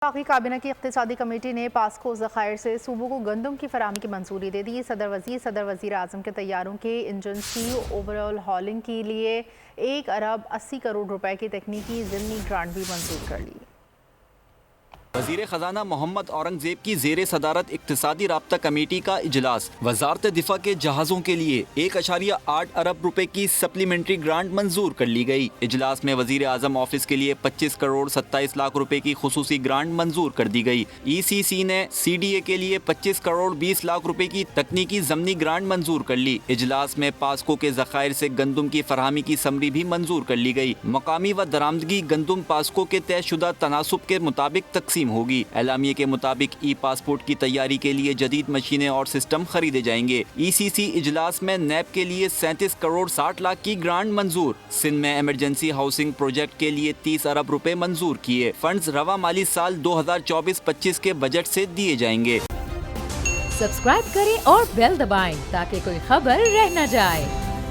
وفاقی کابینہ کی اقتصادی کمیٹی نے پاسکو ذخائر سے صوبوں کو گندم کی فراہمی کی منظوری دے دی۔ صدر وزیر اعظم کے طیاروں کے انجن کی اوورآل ہالنگ کے لیے 1,80 کروڑ روپے کی تکنیکی ضمنی گرانٹ بھی منظور کر لی۔ وزیر خزانہ محمد اورنگزیب کی زیر صدارت اقتصادی رابطہ کمیٹی کا اجلاس۔ وزارت دفاع کے جہازوں کے لیے 1.8 ارب روپے کی سپلیمنٹری گرانٹ منظور کر لی گئی۔ اجلاس میں وزیر اعظم آفس کے لیے 25 کروڑ 27 لاکھ روپے کی خصوصی گرانٹ منظور کر دی گئی۔ ای سی سی نے سی ڈی اے کے لیے 25 کروڑ 20 لاکھ روپے کی تکنیکی ضمنی گرانٹ منظور کر لی۔ اجلاس میں پاسکو کے ذخائر سے گندم کی فراہمی کی سمری بھی منظور کر لی گئی۔ مقامی و درآمدگی گندم پاسکو کے طے شدہ تناسب کے مطابق تقسیم ہوگی۔ اعلامیے کے مطابق ای پاسپورٹ کی تیاری کے لیے جدید مشینیں اور سسٹم خریدے جائیں گے۔ ای سی سی اجلاس میں نیب کے لیے 37 کروڑ 60 لاکھ کی گرانٹ منظور۔ سندھ میں ایمرجنسی ہاؤسنگ پروجیکٹ کے لیے 30 ارب روپے منظور کیے۔ فنڈز رواں مالی سال 2024-25 کے بجٹ سے دیے جائیں گے۔ سبسکرائب کریں اور بیل دبائیں تاکہ کوئی خبر رہ نہ جائے۔